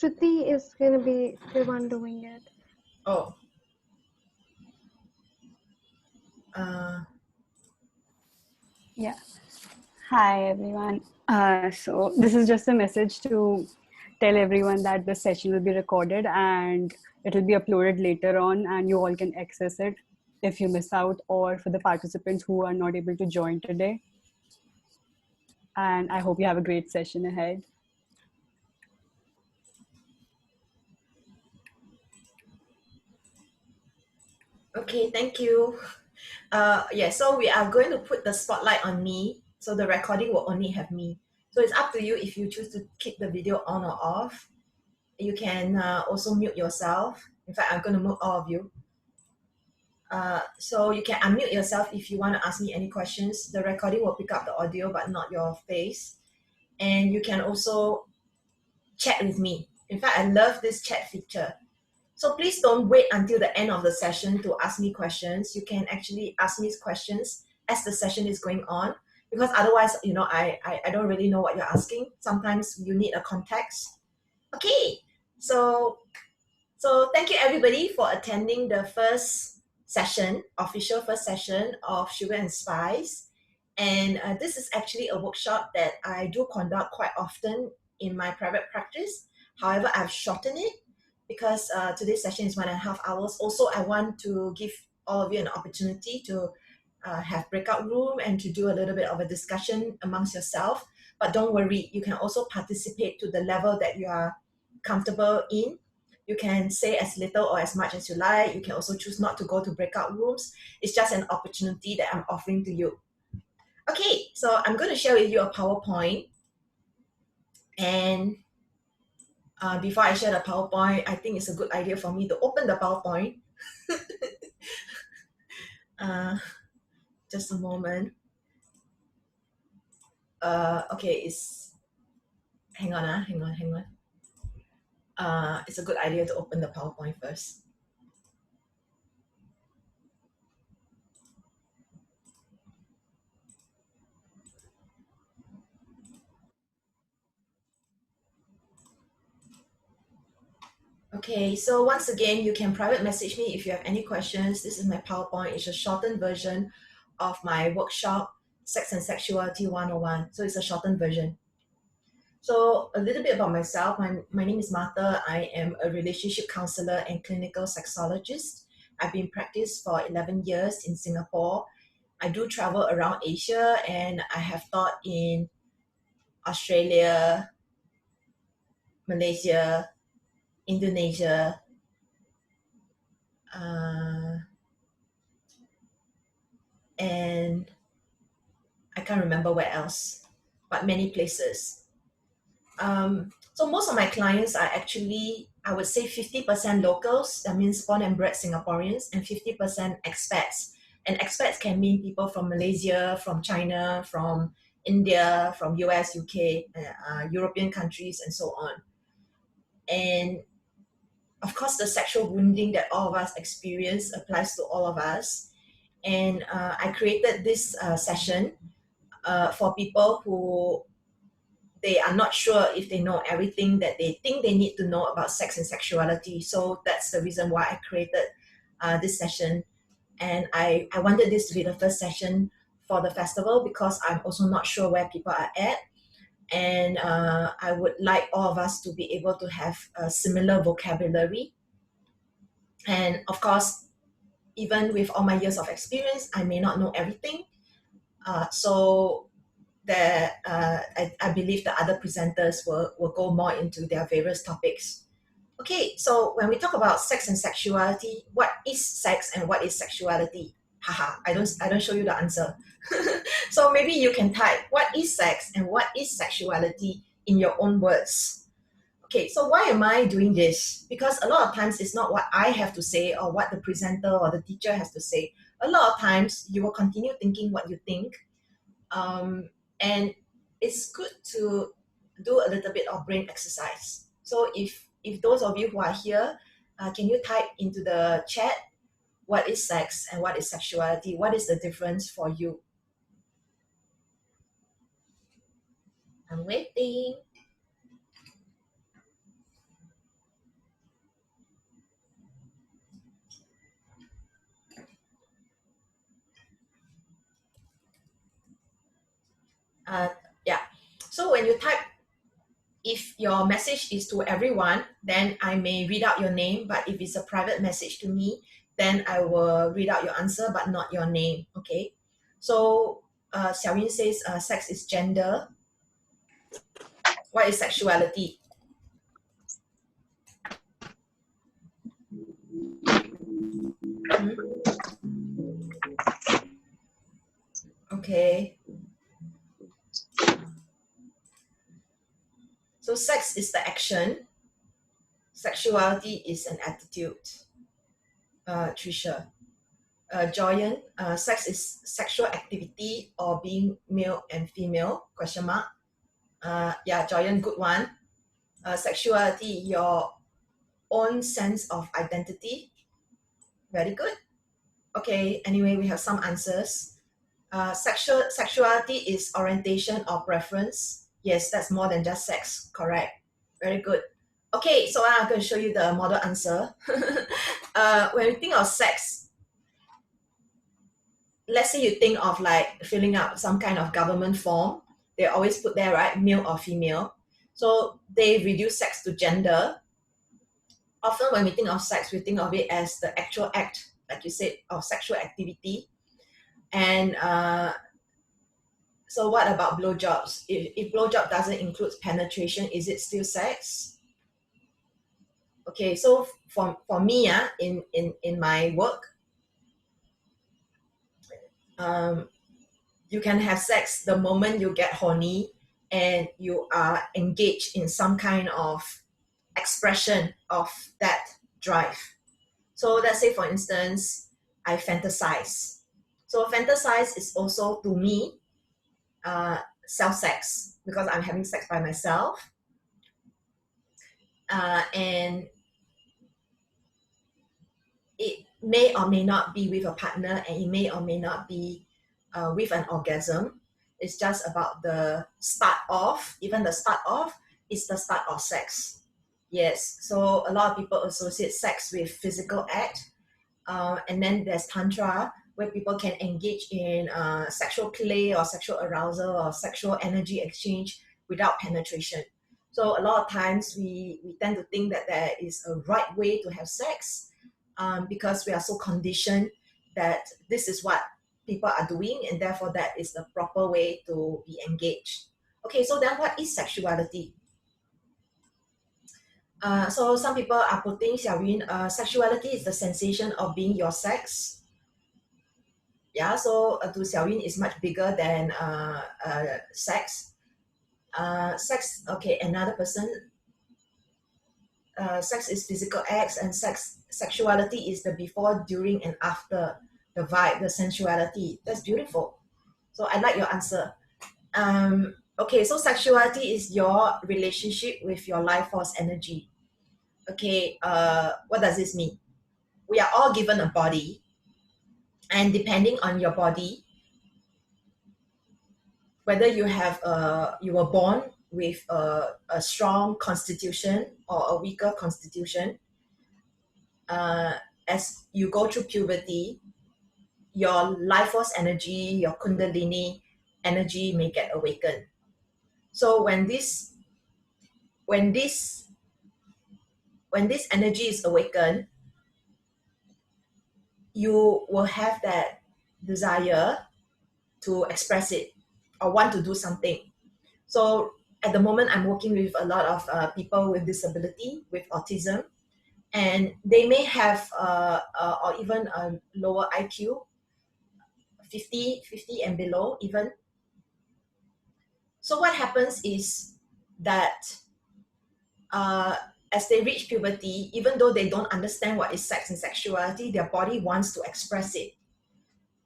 Shruti is going to be the one doing it. Oh. Yeah. Hi, everyone. So this is just a message to tell everyone that this session will be recorded and it will be uploaded later on, and you all can access it if you miss out, or for the participants who are not able to join today. And I hope you have a great session ahead. Okay, thank you. Yeah, so we are going to put the spotlight on me, so the recording will only have me. So it's up to you if you choose to keep the video on or off. You can also mute yourself. In fact, I'm going to mute all of you. So you can unmute yourself if you want to ask me any questions. The recording will pick up the audio but not your face. And you can also chat with me. In fact, I love this chat feature. So please don't wait until the end of the session to ask me questions. You can actually ask me questions as the session is going on, because otherwise, I don't really know what you're asking. Sometimes you need a context. Okay, so thank you everybody for attending the first session, official first session of Sugar and Spice. And this is actually a workshop that I do conduct quite often in my private practice. However, I've shortened it because today's session is 1.5 hours. Also, I want to give all of you an opportunity to have breakout room and to do a little bit of a discussion amongst yourself. But don't worry, you can also participate to the level that you are comfortable in. You can say as little or as much as you like. You can also choose not to go to breakout rooms. It's just an opportunity that I'm offering to you. Okay, so I'm going to share with you a PowerPoint. And before I share the PowerPoint, I think it's a good idea for me to open the PowerPoint. Just a moment. Okay, hang on. It's a good idea to open the PowerPoint first. Okay, so once again, you can private message me if you have any questions. This is my PowerPoint. It's a shortened version of my workshop, Sex and Sexuality 101. So it's a shortened version. So a little bit about myself. My name is Martha. I am a relationship counselor and clinical sexologist. I've been practiced for 11 years in Singapore. I do travel around Asia, and I have taught in Australia, Malaysia, Indonesia, and I can't remember where else, but many places. So most of my clients are actually, I would say 50% locals, that means born and bred Singaporeans, and 50% expats. And expats can mean people from Malaysia, from China, from India, from US, UK, European countries, and so on. And of course, the sexual wounding that all of us experience applies to all of us. And I created this session for people who they are not sure if they know everything that they think they need to know about sex and sexuality. So that's the reason why I created this session. And I wanted this to be the first session for the festival because I'm also not sure where people are at. And I would like all of us to be able to have a similar vocabulary. And of course, even with all my years of experience, I may not know everything. So that I believe the other presenters will go more into their various topics. Okay, so when we talk about sex and sexuality, what is sex and what is sexuality? Haha, I don't show you the answer. So maybe you can type what is sex and what is sexuality in your own words. Okay, so why am I doing this? Because a lot of times it's not what I have to say or what the presenter or the teacher has to say. A lot of times you will continue thinking what you think. And it's good to do a little bit of brain exercise. So if those of you who are here, can you type into the chat what is sex and what is sexuality? What is the difference for you? I'm waiting. Yeah. So when you type, if your message is to everyone, then I may read out your name. But if it's a private message to me, then I will read out your answer, but not your name. Okay. So Xiaoyin says sex is gender. What is sexuality? Hmm? Okay. So sex is the action. Sexuality is an attitude. Trisha. Joyan, sex is sexual activity or being male and female? Question mark. Yeah, Joyan, good one. Sexuality, your own sense of identity. Very good. Okay, anyway, we have some answers. Sexuality is orientation or preference. Yes, that's more than just sex. Correct. Very good. Okay, so I'm going to show you the model answer. When we think of sex, let's say you think of like filling out some kind of government form. They always put there, right, male or female. So they reduce sex to gender. Often when we think of sex, we think of it as the actual act, like you said, of sexual activity. And so what about blowjobs? If blowjob doesn't include penetration, is it still sex? Okay, so for me, in my work, you can have sex the moment you get horny and you are engaged in some kind of expression of that drive. So let's say, for instance, I fantasize. So fantasize is also, to me, self-sex, because I'm having sex by myself. And it may or may not be with a partner, and it may or may not be with an orgasm. It's just about the start off. Even the start off is the start of sex. Yes, so a lot of people associate sex with physical act. And then there's tantra, where people can engage in sexual play or sexual arousal or sexual energy exchange without penetration. So a lot of times we tend to think that there is a right way to have sex, because we are so conditioned that this is what people are doing, and therefore that is the proper way to be engaged. Okay, so then what is sexuality? So some people are putting, Xiaoyin, sexuality is the sensation of being your sex. Yeah, so to Xiaoyin is much bigger than sex. Sex, okay, another person, sex is physical acts, and sexuality is the before, during, and after, the vibe, the sensuality. That's beautiful. So I like your answer. Okay, so sexuality is your relationship with your life force energy. Okay, what does this mean? We are all given a body, and depending on your body, whether you were born with a strong constitution or a weaker constitution, as you go through puberty, your life force energy, your kundalini energy may get awakened. So when this energy is awakened, you will have that desire to express it or want to do something. So at the moment, I'm working with a lot of people with disability, with autism, and they may have or even a lower IQ, 50 and below even. So what happens is that as they reach puberty, even though they don't understand what is sex and sexuality, their body wants to express it.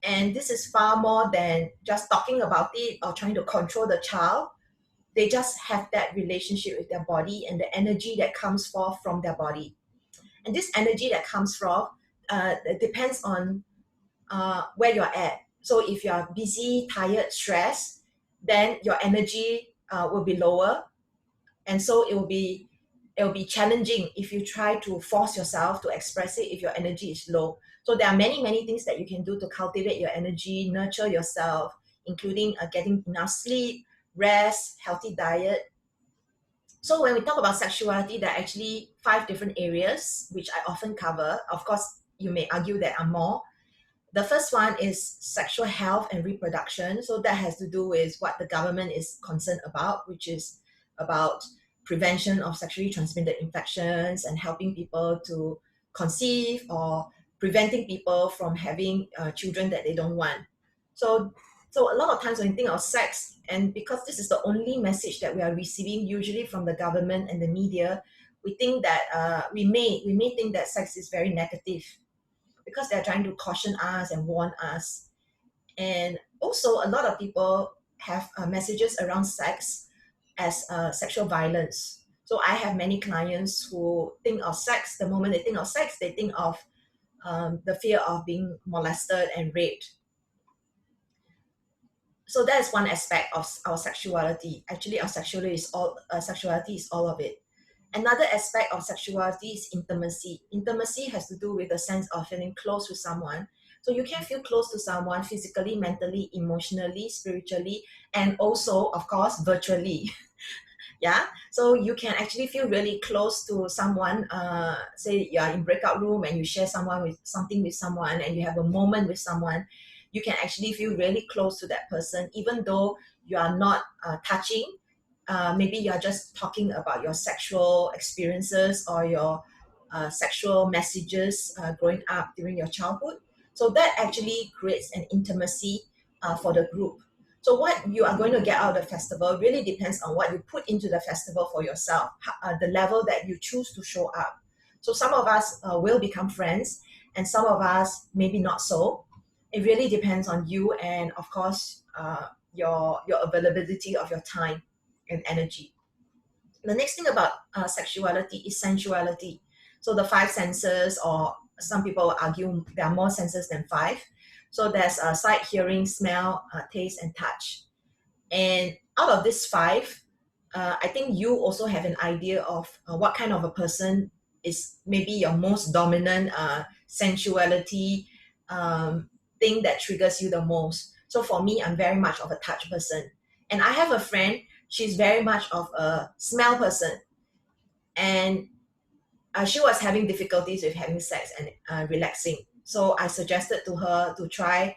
And this is far more than just talking about it or trying to control the child. They just have that relationship with their body and the energy that comes forth from their body. And this energy that comes from depends on where you're at. So if you're busy, tired, stressed, then your energy will be lower. And so it will be challenging if you try to force yourself to express it if your energy is low. So there are many things that you can do to cultivate your energy, nurture yourself, including getting enough sleep, rest, healthy diet. So when we talk about sexuality, there are actually 5 different areas which I often cover. Of course, you may argue there are more. The first one is sexual health and reproduction. So that has to do with what the government is concerned about, which is about prevention of sexually transmitted infections and helping people to conceive or preventing people from having children that they don't want. So a lot of times when you think of sex, and because this is the only message that we are receiving usually from the government and the media, we think that we may think that sex is very negative because they're trying to caution us and warn us. And also, a lot of people have messages around sex as sexual violence. So I have many clients who think of sex, the moment they think of sex, they think of the fear of being molested and raped. So that is one aspect of our sexuality. Actually, our sexuality is all of it. Another aspect of sexuality is intimacy. Intimacy has to do with the sense of feeling close with someone. So you can feel close to someone physically, mentally, emotionally, spiritually, and also, of course, virtually. Yeah, so you can actually feel really close to someone. Say you are in breakout room and you share something with someone, and you have a moment with someone. You can actually feel really close to that person, even though you are not touching. Maybe you are just talking about your sexual experiences or your sexual messages growing up during your childhood. So that actually creates an intimacy for the group. So what you are going to get out of the festival really depends on what you put into the festival for yourself, the level that you choose to show up. So some of us will become friends, and some of us maybe not so. It really depends on you, and of course your availability of your time and energy. The next thing about sexuality is sensuality. So the 5 senses, or some people argue there are more senses than 5. So there's sight, hearing, smell, taste, and touch. And out of these 5, I think you also have an idea of what kind of a person is maybe your most dominant sensuality thing that triggers you the most. So for me, I'm very much of a touch person. And I have a friend, she's very much of a smell person. And she was having difficulties with having sex and relaxing. So I suggested to her to try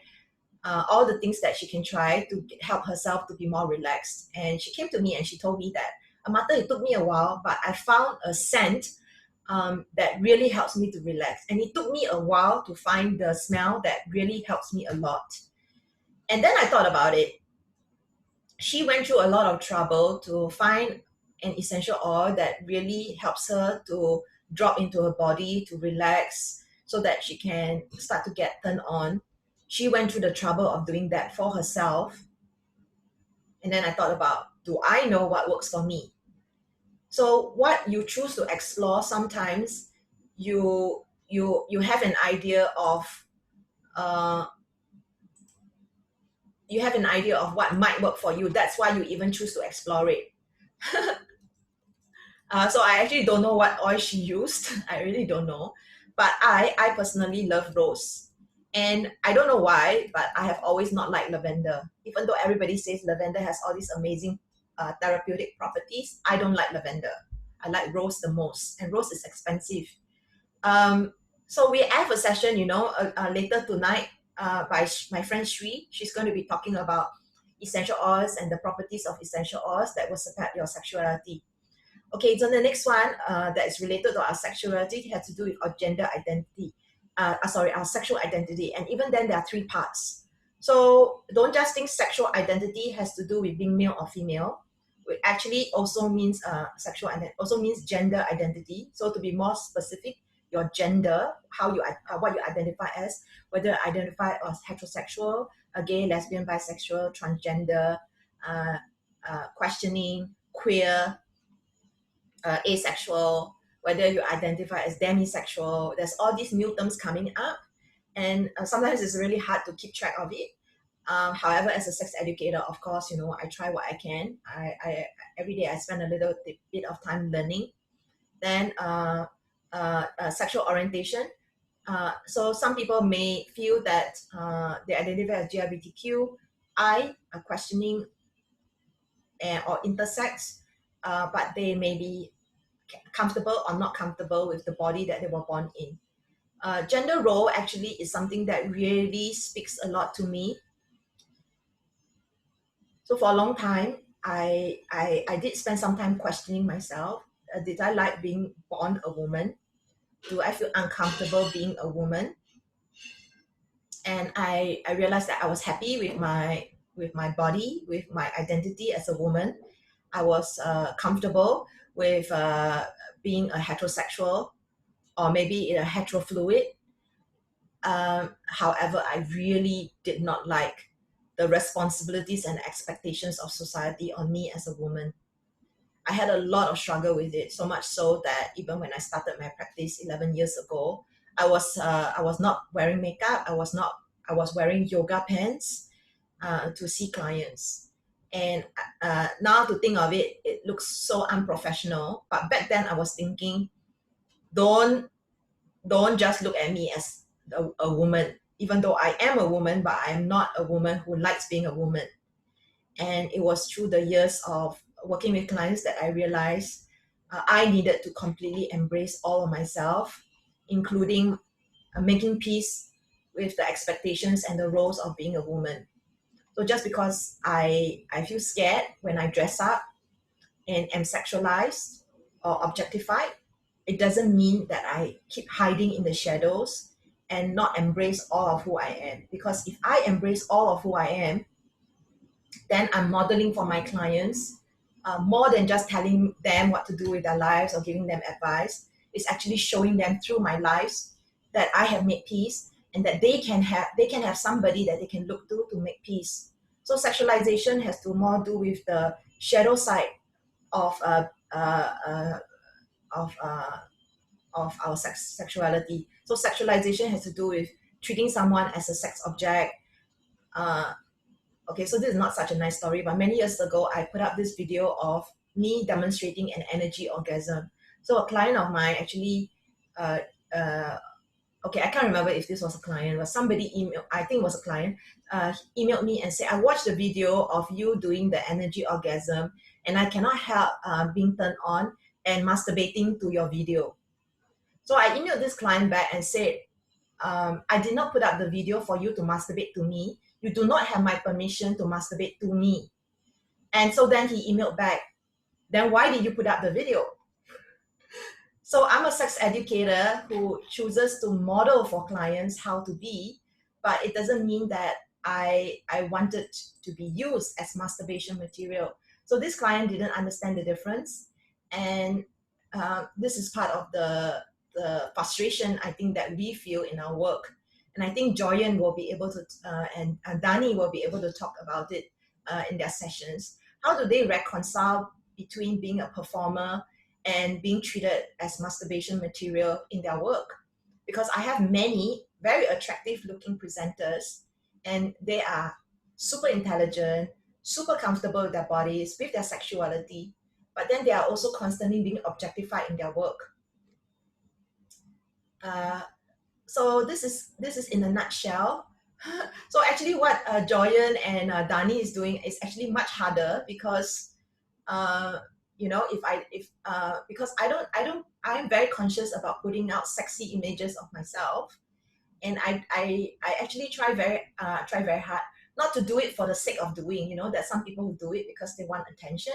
all the things that she can try to help herself to be more relaxed. And she came to me and she told me that, Amata, it took me a while, but I found a scent that really helps me to relax. And it took me a while to find the smell that really helps me a lot. And then I thought about it. She went through a lot of trouble to find an essential oil that really helps her to drop into her body, to relax, so that she can start to get turned on. She went through the trouble of doing that for herself. And then I thought about, do I know what works for me? So what you choose to explore, sometimes you have an idea of what might work for you. That's why you even choose to explore it. So I actually don't know what oil she used. I really don't know. But I personally love rose. And I don't know why, but I have always not liked lavender. Even though everybody says lavender has all these amazing therapeutic properties, I don't like lavender. I like rose the most. And rose is expensive. So we have a session, later tonight by my friend Sri. She's going to be talking about essential oils and the properties of essential oils that will support your sexuality. Okay, so the next one that is related to our sexuality has to do with our gender identity. Our sexual identity. And even then, there are 3 parts. So don't just think sexual identity has to do with being male or female. It actually also means also means gender identity. So to be more specific, your gender, what you identify as, whether you identify as heterosexual, gay, lesbian, bisexual, transgender, questioning, queer, asexual, whether you identify as demisexual. There's all these new terms coming up, and sometimes it's really hard to keep track of it. However, as a sex educator, of course, I try what I can. I every day I spend a little bit of time learning. Then sexual orientation. So some people may feel that they identify as GLBTQ. I, questioning or intersex, but they may be comfortable or not comfortable with the body that they were born in. Gender role actually is something that really speaks a lot to me. So for a long time, I did spend some time questioning myself. Did I like being born a woman? Do I feel uncomfortable being a woman? And I realized that I was happy with my body, with my identity as a woman. I was comfortable with being a heterosexual or maybe a heterofluid. However, I really did not like the responsibilities and expectations of society on me as a woman. I had a lot of struggle with it, so much so that even when I started my practice 11 years ago, I was not wearing makeup. I was wearing yoga pants to see clients. And now to think of it, it looks so unprofessional. But back then I was thinking, don't just look at me as a woman, even though I am a woman, but I am not a woman who likes being a woman. And it was through the years of working with clients that I realized I needed to completely embrace all of myself, including making peace with the expectations and the roles of being a woman. So just because I feel scared when I dress up and am sexualized or objectified, it doesn't mean that I keep hiding in the shadows and not embrace all of who I am. Because if I embrace all of who I am, then I'm modeling for my clients more than just telling them what to do with their lives or giving them advice. It's actually showing them through my lives that I have made peace and that they can have somebody that they can look to make peace. So sexualization has to more do with the shadow side of of our sexuality. So sexualization has to do with treating someone as a sex object. Okay, so this is not such a nice story, but many years ago, I put up this video of me demonstrating an energy orgasm. So a client of mine actually, uh, uh, okay, I can't remember if this was a client, but somebody emailed, I think it was a client, emailed me and said, I watched the video of you doing the energy orgasm and I cannot help being turned on and masturbating to your video. So I emailed this client back and said, I did not put up the video for you to masturbate to me. You do not have my permission to masturbate to me. And so then he emailed back, then why did you put up the video? So I'm a sex educator who chooses to model for clients how to be, but it doesn't mean that I wanted to be used as masturbation material. So this client didn't understand the difference. And this is part of the frustration I think that we feel in our work. And I think Joyan will be able to, and Dani will be able to talk about it in their sessions. How do they reconcile between being a performer and being treated as masturbation material in their work? Because I have many very attractive looking presenters and they are super intelligent, super comfortable with their bodies, with their sexuality, but then they are also constantly being objectified in their work. So this is in a nutshell. So actually what Joyan and Dani is doing is actually much harder because you know, because I'm very conscious about putting out sexy images of myself, and I actually try very hard not to do it for the sake of doing. You know, there's some people who do it because they want attention.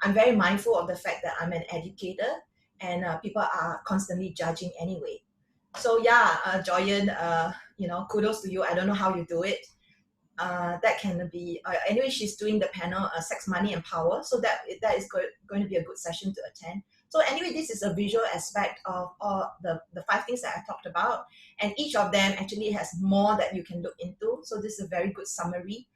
I'm very mindful of the fact that I'm an educator, and people are constantly judging anyway. So yeah, Joyan, you know, kudos to you. I don't know how you do it. That can be anyway. She's doing the panel sex, money and power, so that is going to be a good session to attend. So anyway, this is a visual aspect of all the 5 things that I talked about, and each of them actually has more that you can look into. So this is a very good summary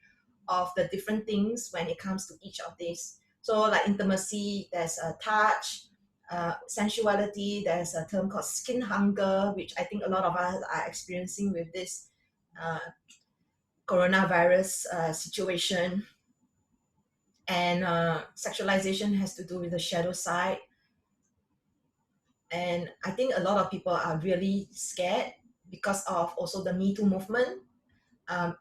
of the different things when it comes to each of these. So like intimacy, there's a touch, sensuality, there's a term called skin hunger, which I think a lot of us are experiencing with this coronavirus situation. And sexualization has to do with the shadow side. And I think a lot of people are really scared because of also the Me Too movement, um,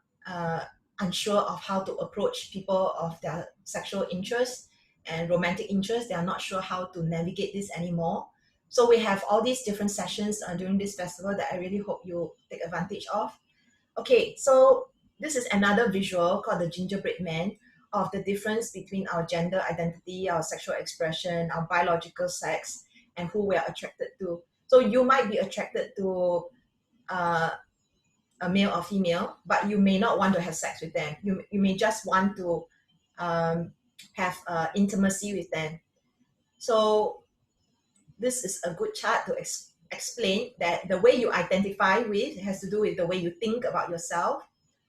unsure of how to approach people of their sexual interests. and romantic interest. They are not sure how to navigate this anymore. So we have all these different sessions during this festival that I really hope you take advantage of. Okay, so this is another visual called the gingerbread man, of the difference between our gender identity, our sexual expression, our biological sex, and who we are attracted to. So you might be attracted to a male or female, but you may not want to have sex with them. You may just want to have intimacy with them. So this is a good chart to explain that the way you identify with has to do with the way you think about yourself.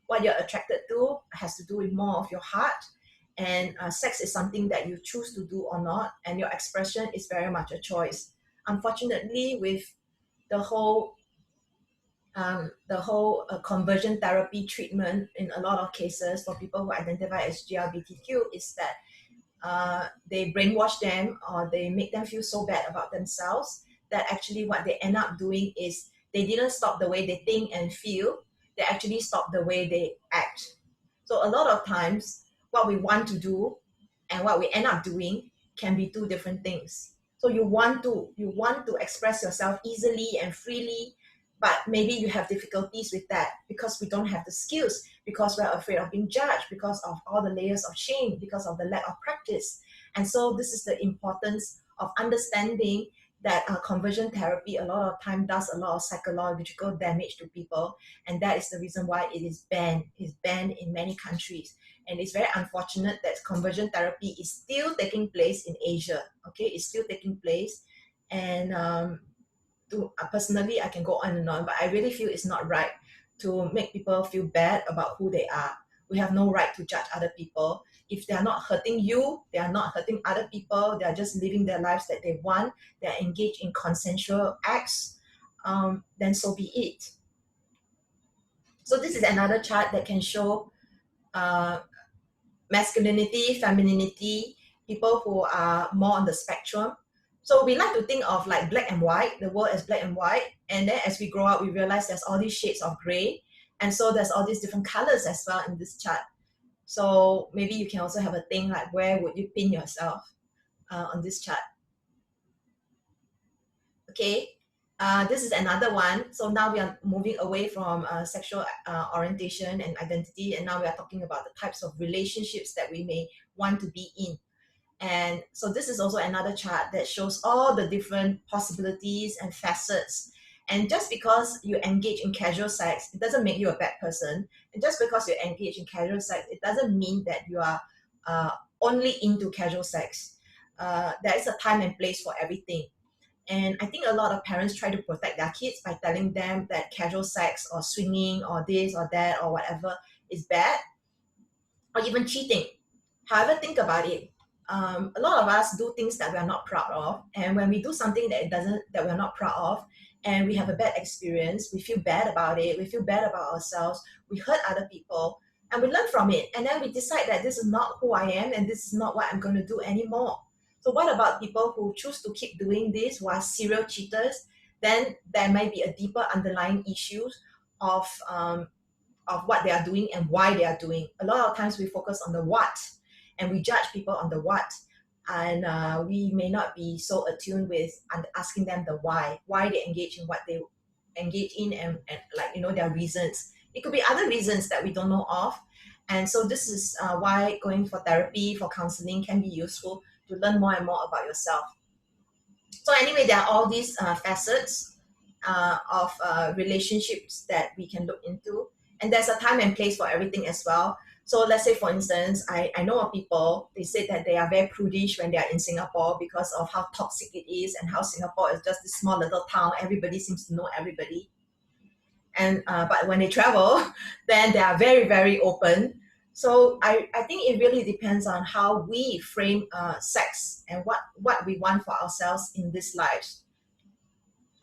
What you're attracted to has to do with more of your heart, and sex is something that you choose to do or not, and your expression is very much a choice. Unfortunately, with the whole conversion therapy treatment in a lot of cases for people who identify as GLBTQ is that they brainwash them, or they make them feel so bad about themselves that actually what they end up doing is they didn't stop the way they think and feel, they actually stop the way they act. So a lot of times what we want to do and what we end up doing can be two different things. So you want to express yourself easily and freely, but maybe you have difficulties with that because we don't have the skills, because we're afraid of being judged, because of all the layers of shame, because of the lack of practice. And so this is the importance of understanding that conversion therapy a lot of time does a lot of psychological damage to people, and that is the reason why it is banned. It's banned in many countries, and it's very unfortunate that conversion therapy is still taking place in Asia. Okay, it's still taking place, and personally, I can go on and on, but I really feel it's not right to make people feel bad about who they are. We have no right to judge other people. If they are not hurting you, they are not hurting other people, they are just living their lives that they want, they are engaged in consensual acts, then so be it. So this is another chart that can show masculinity, femininity, people who are more on the spectrum. So we like to think of like black and white, the world as black and white. And then as we grow up, we realize there's all these shades of gray. And so there's all these different colors as well in this chart. So maybe you can also have a thing like, where would you pin yourself on this chart? Okay, this is another one. So now we are moving away from sexual orientation and identity, and now we are talking about the types of relationships that we may want to be in. And so this is also another chart that shows all the different possibilities and facets. And just because you engage in casual sex, it doesn't make you a bad person. And just because you engage in casual sex, it doesn't mean that you are only into casual sex. There is a time and place for everything. And I think a lot of parents try to protect their kids by telling them that casual sex or swinging or this or that or whatever is bad, or even cheating. However, think about it. A lot of us do things that we are not proud of, and when we do something that we're not proud of, and we have a bad experience, we feel bad about it. We feel bad about ourselves. We hurt other people, and we learn from it. And then we decide that this is not who I am, and this is not what I'm going to do anymore. So what about people who choose to keep doing this who are serial cheaters? Then there might be a deeper underlying issues of what they are doing and why they are doing. A lot of times we focus on the what, and we judge people on the what, and we may not be so attuned with asking them the why they engage in what they engage in, and like, you know, their reasons. It could be other reasons that we don't know of. And so this is why going for therapy, for counseling can be useful to learn more and more about yourself. So anyway, there are all these facets of relationships that we can look into, and there's a time and place for everything as well. So let's say, for instance, I know of people, they say that they are very prudish when they are in Singapore because of how toxic it is, and how Singapore is just this small little town. Everybody seems to know everybody. And but when they travel, then they are very, very open. So I think it really depends on how we frame sex and what we want for ourselves in this life.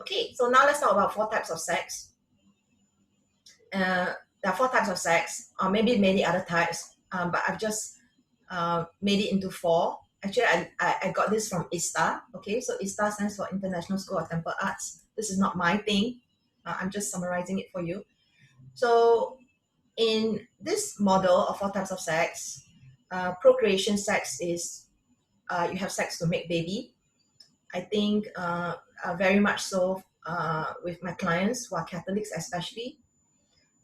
Okay, so now let's talk about 4 types of sex. There are 4 types of sex, or maybe many other types, but I've just made it into 4. Actually, I got this from ISTA. Okay, so ISTA stands for International School of Temple Arts. This is not my thing. I'm just summarizing it for you. So in this model of 4 types of sex, procreation sex is you have sex to make baby. I think very much so with my clients who are Catholics especially.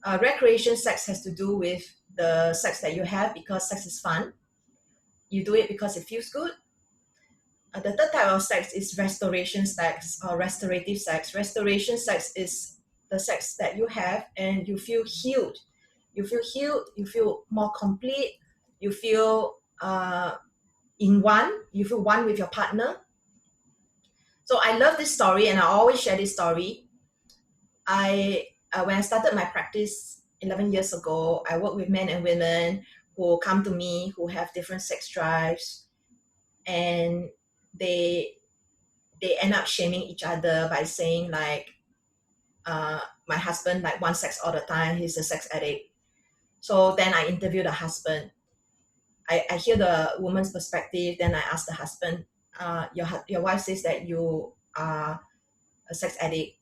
Recreation sex has to do with the sex that you have because sex is fun. You do it because it feels good. The third type of sex is restoration sex or restorative sex. Restoration sex is the sex that you have and you feel healed. You feel healed, you feel more complete, you feel you feel one with your partner. So I love this story and I always share this story. When I started my practice 11 years ago, I work with men and women who come to me who have different sex drives, and they end up shaming each other by saying like, my husband like wants sex all the time, he's a sex addict. So then I interview the husband. I hear the woman's perspective, then I ask the husband, your wife says that you are a sex addict.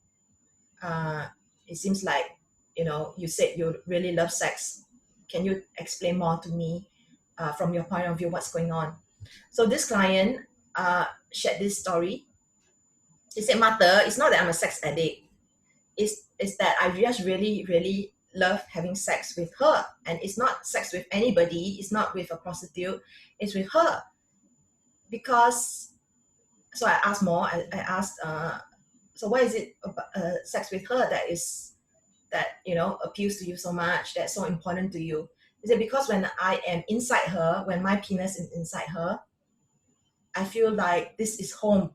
It seems like, you said you really love sex. Can you explain more to me from your point of view what's going on? So this client shared this story. He said, Mother, it's not that I'm a sex addict. It's that I just really, really love having sex with her. And it's not sex with anybody. It's not with a prostitute. It's with her. Because, so I asked more. I asked, so why is it sex with her that appeals to you so much, that's so important to you? He said, because when I am inside her, when my penis is inside her, I feel like this is home.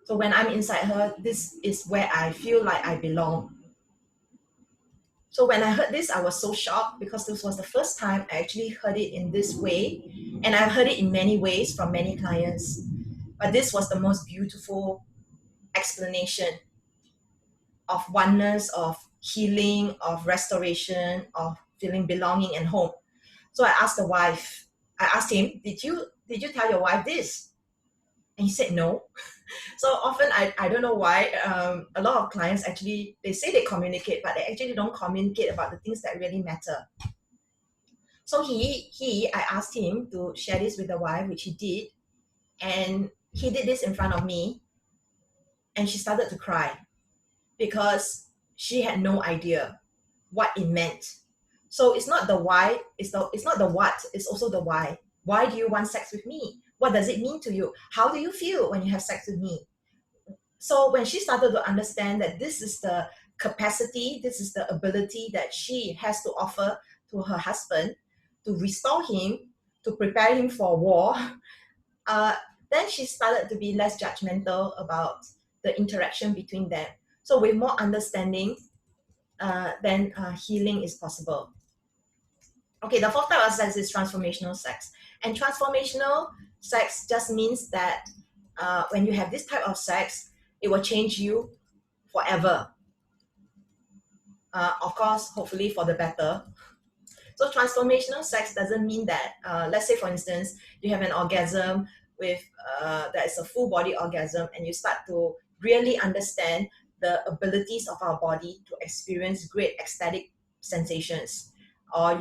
So when I'm inside her, this is where I feel like I belong. So when I heard this, I was so shocked because this was the first time I actually heard it in this way. And I've heard it in many ways from many clients. But this was the most beautiful explanation of oneness, of healing, of restoration, of feeling belonging and home. So I asked him, did you tell your wife this? And he said no. So often I don't know why a lot of clients actually, they say they communicate, but they actually don't communicate about the things that really matter. So I asked him to share this with the wife, which he did, and he did this in front of me, and she started to cry because she had no idea what it meant. So it's not the why, it's not the what, it's also the why. Why do you want sex with me? What does it mean to you? How do you feel when you have sex with me? So when she started to understand that this is the capacity, this is the ability that she has to offer to her husband to restore him, to prepare him for war, then she started to be less judgmental about the interaction between them. So with more understanding, then healing is possible. Okay, the fourth type of sex is transformational sex. And transformational sex just means that when you have this type of sex, it will change you forever. Of course, hopefully for the better. So transformational sex doesn't mean that, let's say for instance, you have an orgasm that is a full body orgasm, and you start to really understand the abilities of our body to experience great ecstatic sensations. Or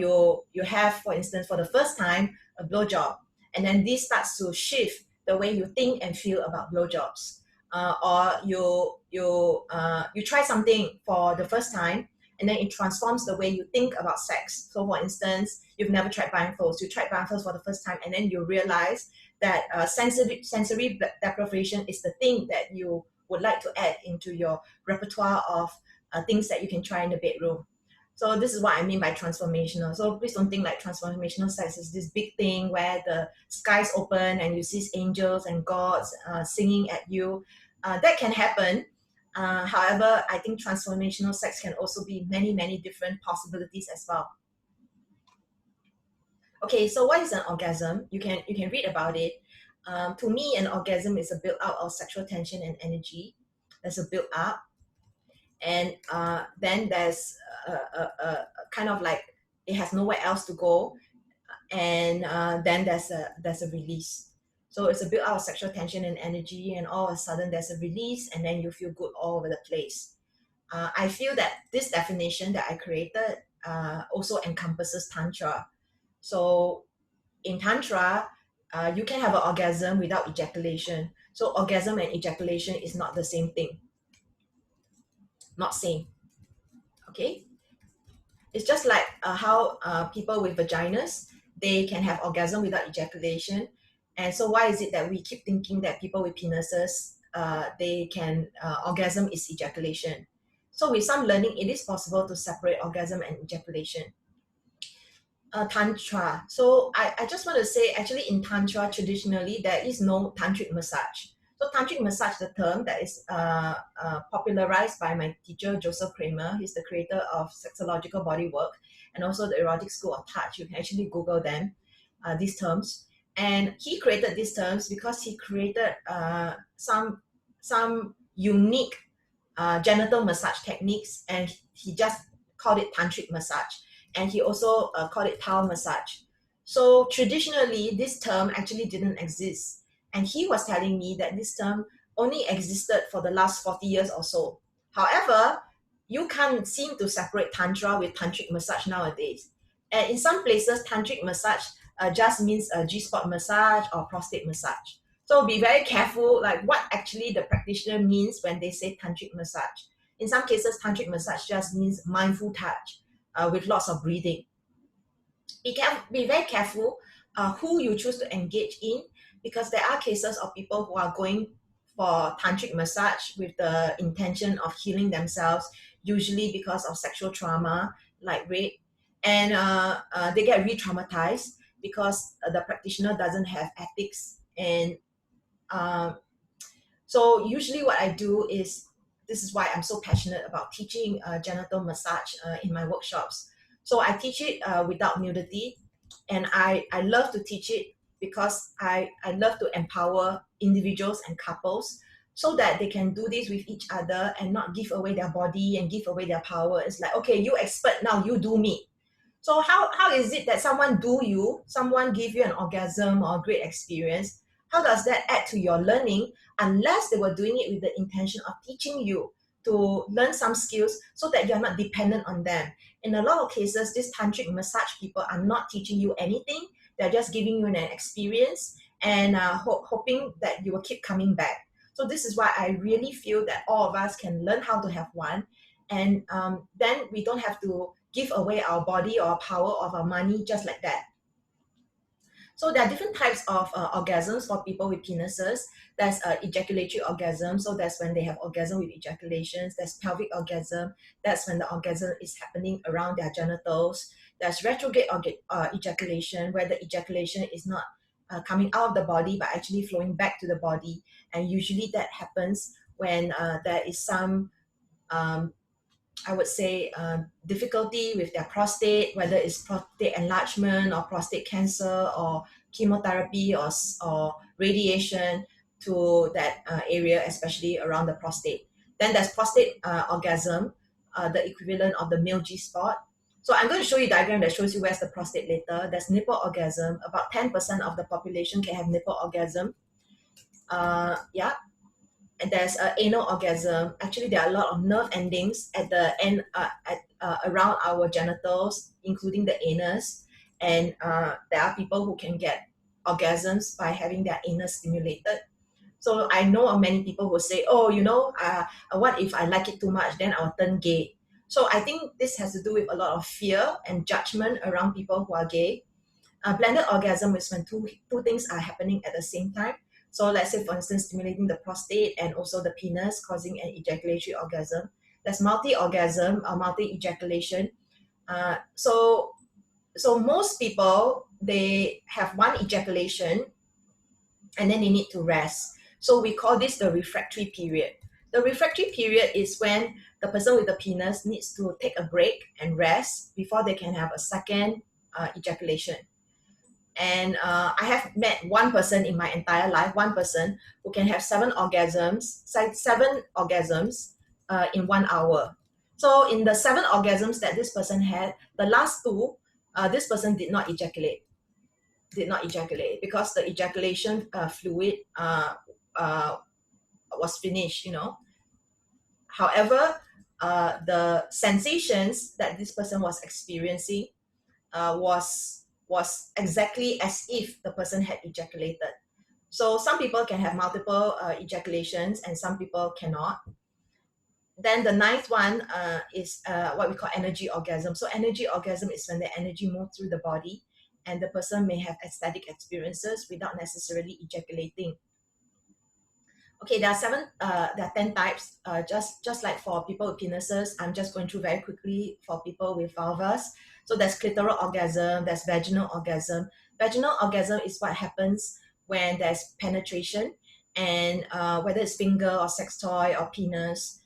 you have, for instance, for the first time, a blowjob, and then this starts to shift the way you think and feel about blowjobs. Or you try something for the first time, and then it transforms the way you think about sex. So for instance, you've never tried blindfolds, you tried blindfolds for the first time, and then you realize that sensory deprivation is the thing that you would like to add into your repertoire of things that you can try in the bedroom. So this is what I mean by transformational. So please don't think like transformational sex is this big thing where the skies open and you see angels and gods singing at you. That can happen. However, I think transformational sex can also be many, many different possibilities as well. Okay, so what is an orgasm? You can read about it. To me, an orgasm is a build up of sexual tension and energy. There's a build up, and then there's a kind of like it has nowhere else to go, and then there's a release. So it's a build up of sexual tension and energy, and all of a sudden there's a release, and then you feel good all over the place. I feel that this definition that I created also encompasses Tantra. So in Tantra, you can have an orgasm without ejaculation. So orgasm and ejaculation is not the same thing. Not same. Okay? It's just like how people with vaginas, they can have orgasm without ejaculation. And so why is it that we keep thinking that people with penises, they can, orgasm is ejaculation? So with some learning, it is possible to separate orgasm and ejaculation. Tantra. So I just want to say, actually in Tantra, traditionally, there is no tantric massage. So tantric massage, the term that is popularized by my teacher, Joseph Kramer. He's the creator of sexological bodywork and also the erotic school of touch. You can actually Google them, these terms. And he created these terms because he created some unique genital massage techniques, and he just called it tantric massage. And he also called it Tao massage. So traditionally, this term actually didn't exist. And he was telling me that this term only existed for the last 40 years or so. However, you can't seem to separate Tantra with tantric massage nowadays. And in some places, tantric massage just means a G-spot massage or prostate massage. So be very careful, like what actually the practitioner means when they say tantric massage. In some cases, tantric massage just means mindful touch with lots of breathing. Be very careful who you choose to engage in, because there are cases of people who are going for tantric massage with the intention of healing themselves, usually because of sexual trauma like rape, and they get re-traumatized because the practitioner doesn't have ethics. And so usually what I do is, this is why I'm so passionate about teaching genital massage in my workshops. So I teach it without nudity, and I love to teach it because I love to empower individuals and couples so that they can do this with each other and not give away their body and give away their power. It's like, okay, you expert, now you do me. So how is it that someone give you an orgasm or a great experience? How does that add to your learning, unless they were doing it with the intention of teaching you to learn some skills so that you're not dependent on them? In a lot of cases, these tantric massage people are not teaching you anything. They're just giving you an experience and hoping that you will keep coming back. So this is why I really feel that all of us can learn how to have one. And then we don't have to give away our body or our power or our money just like that. So there are different types of orgasms for people with penises. There's ejaculatory orgasm. So that's when they have orgasm with ejaculations. There's pelvic orgasm. That's when the orgasm is happening around their genitals. There's retrograde ejaculation, where the ejaculation is not coming out of the body, but actually flowing back to the body. And usually that happens when there is some I would say difficulty with their prostate, whether it's prostate enlargement or prostate cancer or chemotherapy or radiation to that area, especially around the prostate. Then there's prostate orgasm, the equivalent of the male G-spot. So I'm going to show you a diagram that shows you where's the prostate later. There's nipple orgasm. About 10% of the population can have nipple orgasm. Yeah. And there's anal orgasm. Actually, there are a lot of nerve endings at the end, around our genitals, including the anus. And there are people who can get orgasms by having their anus stimulated. So I know of many people who say, oh, what if I like it too much, then I'll turn gay. So I think this has to do with a lot of fear and judgment around people who are gay. Blended orgasm is when two things are happening at the same time. So let's say, for instance, stimulating the prostate and also the penis, causing an ejaculatory orgasm. There's multi-orgasm or multi-ejaculation. So most people, they have one ejaculation and then they need to rest. So we call this the refractory period. The refractory period is when the person with the penis needs to take a break and rest before they can have a second ejaculation. And I have met one person in my entire life, one person who can have seven orgasms in 1 hour. So in the 7 orgasms that this person had, the last 2, this person did not ejaculate because the ejaculation fluid was finished, However, the sensations that this person was experiencing was was exactly as if the person had ejaculated. So some people can have multiple ejaculations and some people cannot. Then the ninth one is what we call energy orgasm. So energy orgasm is when the energy moves through the body and the person may have ecstatic experiences without necessarily ejaculating. Okay, there are 10 types. Just like for people with penises, I'm just going through very quickly for people with vulvas. So there's clitoral orgasm, there's vaginal orgasm. Vaginal orgasm is what happens when there's penetration, and whether it's finger or sex toy or penis.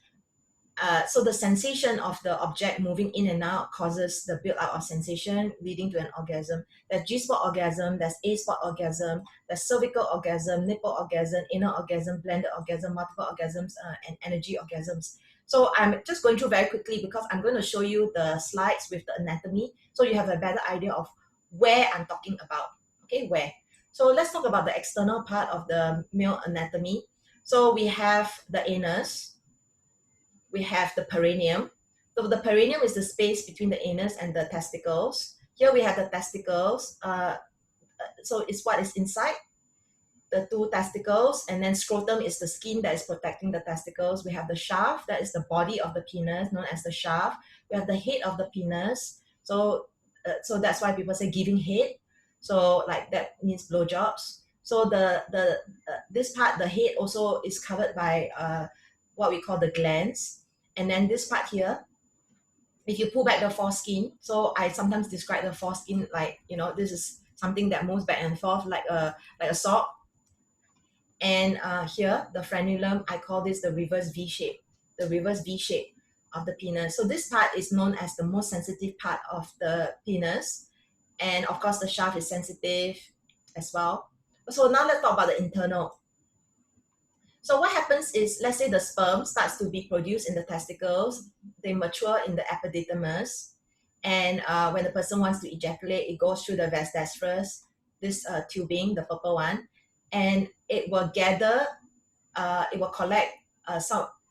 So the sensation of the object moving in and out causes the build-up of sensation, leading to an orgasm. There's G-spot orgasm, there's A-spot orgasm, there's cervical orgasm, nipple orgasm, inner orgasm, blended orgasm, multiple orgasms, and energy orgasms. So I'm just going through very quickly because I'm going to show you the slides with the anatomy so you have a better idea of where I'm talking about. Okay, where. So let's talk about the external part of the male anatomy. So we have the anus, we have the perineum. So the perineum is the space between the anus and the testicles. Here we have the testicles. So it's what is inside the two testicles, and then scrotum is the skin that is protecting the testicles. We have the shaft, that is the body of the penis, known as the shaft. We have the head of the penis. So that's why people say giving head. So like that means blowjobs. So this part, the head, also is covered by what we call the glands. And then this part here, if you pull back the foreskin, so I sometimes describe the foreskin like, this is something that moves back and forth like a sock. And here, the frenulum, I call this the reverse V shape, of the penis. So this part is known as the most sensitive part of the penis. And of course, the shaft is sensitive as well. So now let's talk about the internal. So what happens is, let's say the sperm starts to be produced in the testicles, they mature in the epididymis, and when the person wants to ejaculate, it goes through the vas deferens, this tubing, the purple one, and it will gather, it will collect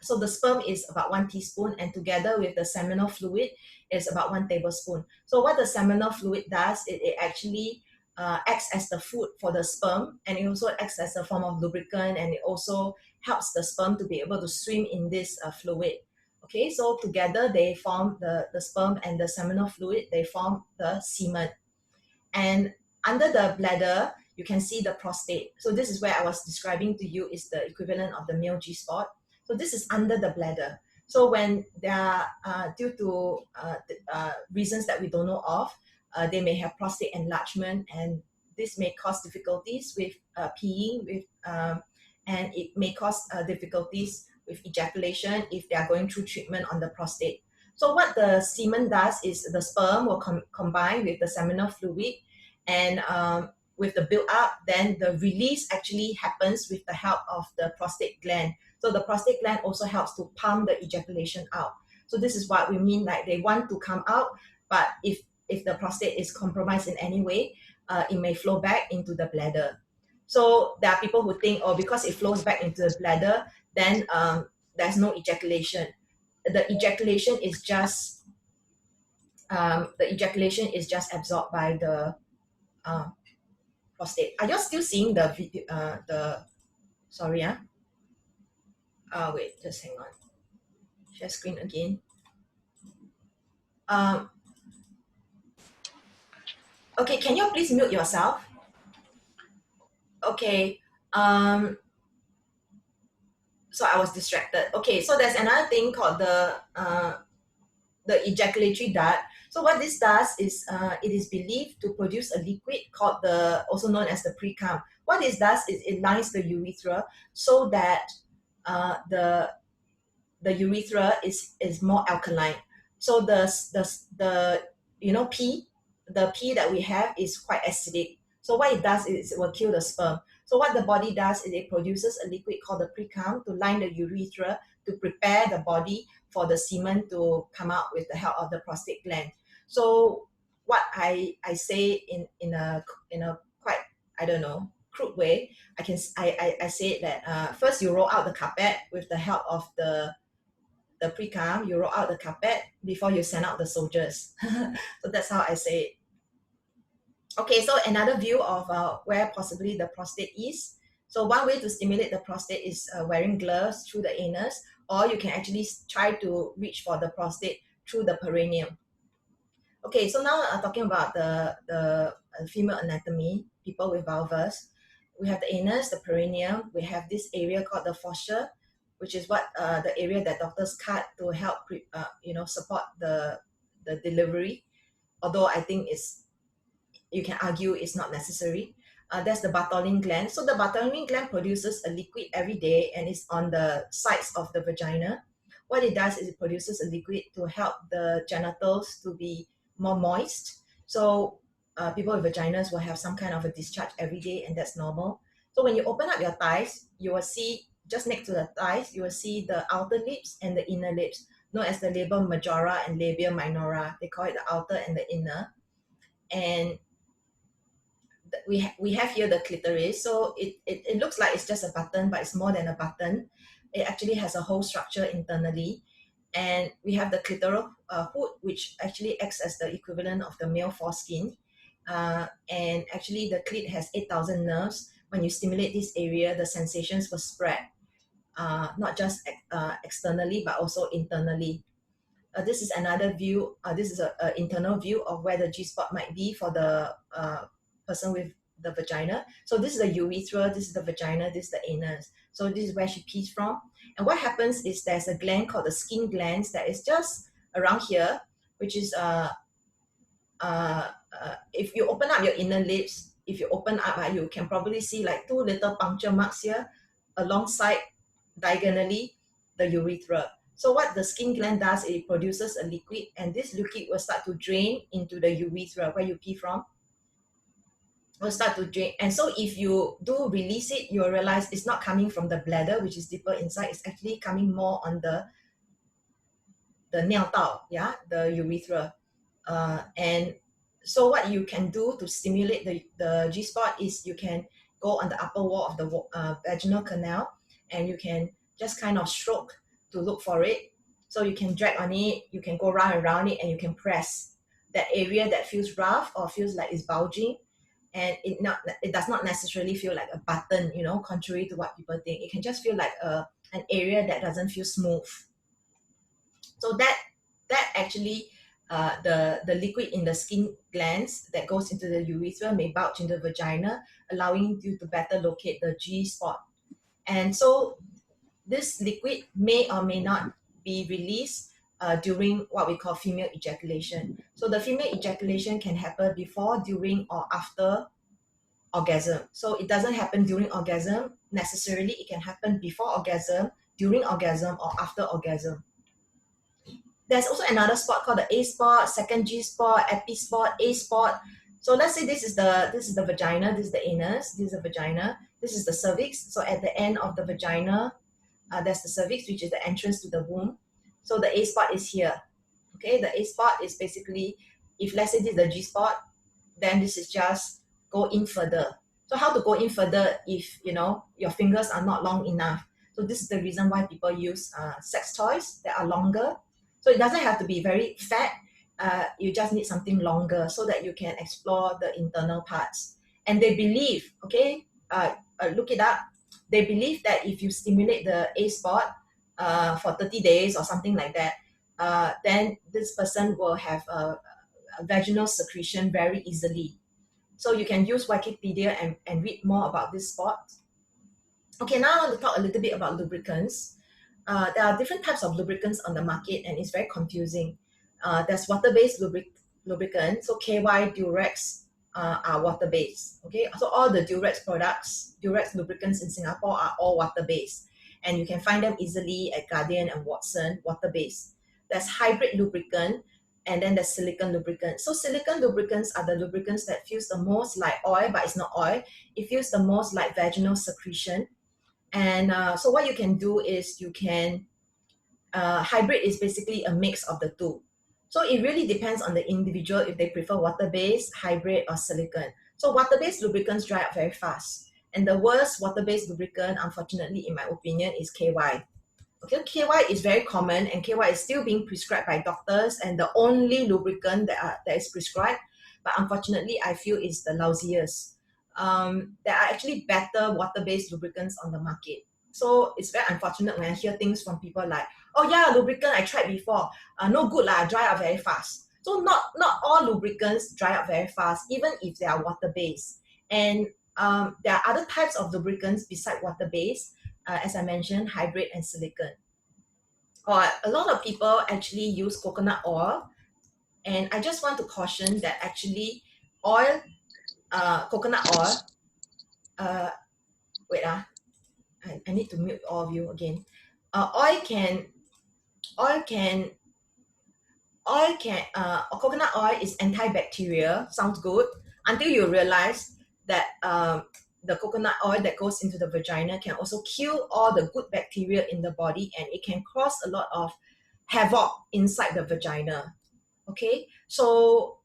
so the sperm is about 1 teaspoon, and together with the seminal fluid is about 1 tablespoon. So what the seminal fluid does, it actually acts as the food for the sperm, and it also acts as a form of lubricant, and it also helps the sperm to be able to swim in this fluid. Okay, so together they form the sperm and the seminal fluid, they form the semen. And under the bladder, you can see the prostate. So this is where I was describing to you is the equivalent of the male G-spot. So this is under the bladder. So when there are, due to reasons that we don't know of, they may have prostate enlargement, and this may cause difficulties with peeing, and it may cause difficulties with ejaculation if they are going through treatment on the prostate. So what the semen does is the sperm will combine with the seminal fluid, and with the build-up, then the release actually happens with the help of the prostate gland. So the prostate gland also helps to pump the ejaculation out. So this is what we mean, like they want to come out, but if the prostate is compromised in any way, it may flow back into the bladder. So there are people who think, oh, because it flows back into the bladder, then there's no ejaculation. The ejaculation is just absorbed by the prostate. Are you still seeing the video? Sorry, wait, just hang on. Share screen again. Okay, can you please mute yourself? Okay. So I was distracted. Okay, so there's another thing called the ejaculatory duct. So what this does is it is believed to produce a liquid called also known as the precum. What this does is it lines the urethra so that the urethra is more alkaline. So the pee that we have is quite acidic. So what it does is it will kill the sperm. So what the body does is it produces a liquid called the precum to line the urethra to prepare the body for the semen to come out with the help of the prostate gland. So what I say in a quite, I don't know, crude way, I say that first you roll out the carpet with the help of the precum. You roll out the carpet before you send out the soldiers. So that's how I say it. Okay, so another view of where possibly the prostate is. So one way to stimulate the prostate is wearing gloves through the anus, or you can actually try to reach for the prostate through the perineum. Okay, so now talking about the female anatomy, people with vulvas. We have the anus, the perineum. We have this area called the fossa, which is what the area that doctors cut to help support the delivery. Although I think you can argue it's not necessary. That's the Bartholin gland. So the Bartholin gland produces a liquid every day and it's on the sides of the vagina. What it does is it produces a liquid to help the genitals to be more moist. So people with vaginas will have some kind of a discharge every day, and that's normal. So when you open up your thighs, you will see just next to the thighs, you will see the outer lips and the inner lips, known as the labia majora and labia minora. They call it the outer and the inner. And we have here the clitoris. So it looks like it's just a button, but it's more than a button. It actually has a whole structure internally. And we have the clitoral hood, which actually acts as the equivalent of the male foreskin. And actually the clit has 8,000 nerves. When you stimulate this area, the sensations will spread, not just externally, but also internally. This is another view. This is an internal view of where the G-spot might be for the person with the vagina. So this is the urethra, this is the vagina, this is the anus. So this is where she pees from. And what happens is there's a gland called the skin glands that is just around here, which is if you open up your inner lips, if you open up, you can probably see like two little puncture marks here alongside diagonally the urethra. So what the skin gland does, it produces a liquid, and this liquid will start to drain into the urethra where you pee from. Will start to drain. And so if you do release it, you'll realize it's not coming from the bladder, which is deeper inside. It's actually coming more on the 尿道, yeah, the urethra. And so what you can do to stimulate the G-spot is you can go on the upper wall of the vaginal canal, and you can just kind of stroke to look for it. So you can drag on it, you can go round and round it, and you can press that area that feels rough or feels like it's bulging. And it does not necessarily feel like a button, contrary to what people think. It can just feel like an area that doesn't feel smooth. So that actually the liquid in the skin glands that goes into the urethra may bulge into the vagina, allowing you to better locate the G-spot. And so this liquid may or may not be released during what we call female ejaculation. So the female ejaculation can happen before, during, or after orgasm. So it doesn't happen during orgasm necessarily. It can happen before orgasm, during orgasm, or after orgasm. There's also another spot called the A spot, second G spot, epi spot, A spot. So let's say this is the vagina, this is the anus, this is the vagina, this is the cervix. So at the end of the vagina, there's the cervix, which is the entrance to the womb. So the A spot is here. Okay, the A spot is basically, if let's say this is the G spot, then this is just go in further. So how to go in further if your fingers are not long enough? So this is the reason why people use sex toys that are longer. So it doesn't have to be very fat. You just need something longer so that you can explore the internal parts. And they believe, look it up. They believe that if you stimulate the A spot for 30 days or something like that, then this person will have a vaginal secretion very easily. So you can use Wikipedia and read more about this spot. Okay, now I want to talk a little bit about lubricants. There are different types of lubricants on the market, and it's very confusing. There's water-based lubricant. So KY, Durex are water-based. Okay, so all the Durex products, Durex lubricants in Singapore are all water-based, and you can find them easily at Guardian and Watson, water-based. There's hybrid lubricant, and then there's silicone lubricant. So silicone lubricants are the lubricants that feels the most like oil, but it's not oil. It feels the most like vaginal secretion. And so what you can do is you can, hybrid is basically a mix of the two. So it really depends on the individual if they prefer water-based, hybrid, or silicone. So water-based lubricants dry up very fast. And the worst water-based lubricant, unfortunately, in my opinion, is KY. Okay, KY is very common, and KY is still being prescribed by doctors, and the only lubricant that is prescribed. but unfortunately, I feel it's the lousiest. There are actually better water-based lubricants on the market. So it's very unfortunate when I hear things from people like, oh yeah, lubricant I tried before, no good lah, dry out very fast. So not all lubricants dry out very fast, even if they are water-based. And there are other types of lubricants beside water-based, as I mentioned, hybrid and silicone. Or a lot of people actually use coconut oil, and I just want to caution that actually oil, coconut oil, wait I need to mute all of you again. Coconut oil is antibacterial, sounds good, until you realize that the coconut oil that goes into the vagina can also kill all the good bacteria in the body, and it can cause a lot of havoc inside the vagina. Okay, so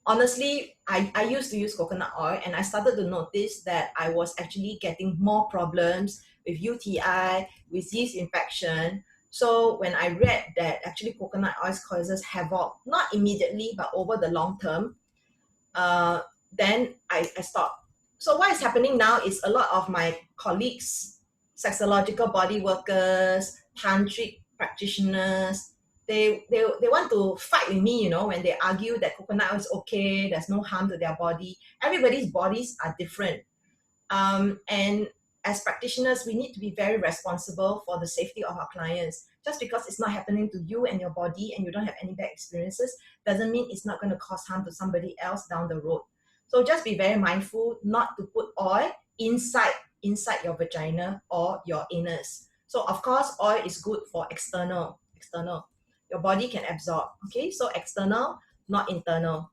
honestly, I used to use coconut oil, and I started to notice that I was actually getting more problems with UTI, with yeast infection. So when I read that actually coconut oil causes havoc, not immediately, but over the long term, then I stopped. So what is happening now is a lot of my colleagues, sexological body workers, tantric practitioners, they want to fight with me, when they argue that coconut oil is okay, there's no harm to their body. Everybody's bodies are different. And as practitioners, we need to be very responsible for the safety of our clients. Just because it's not happening to you and your body and you don't have any bad experiences doesn't mean it's not going to cause harm to somebody else down the road. So just be very mindful not to put oil inside your vagina or your anus. So of course, oil is good for external. Your body can absorb. Okay, so external, not internal.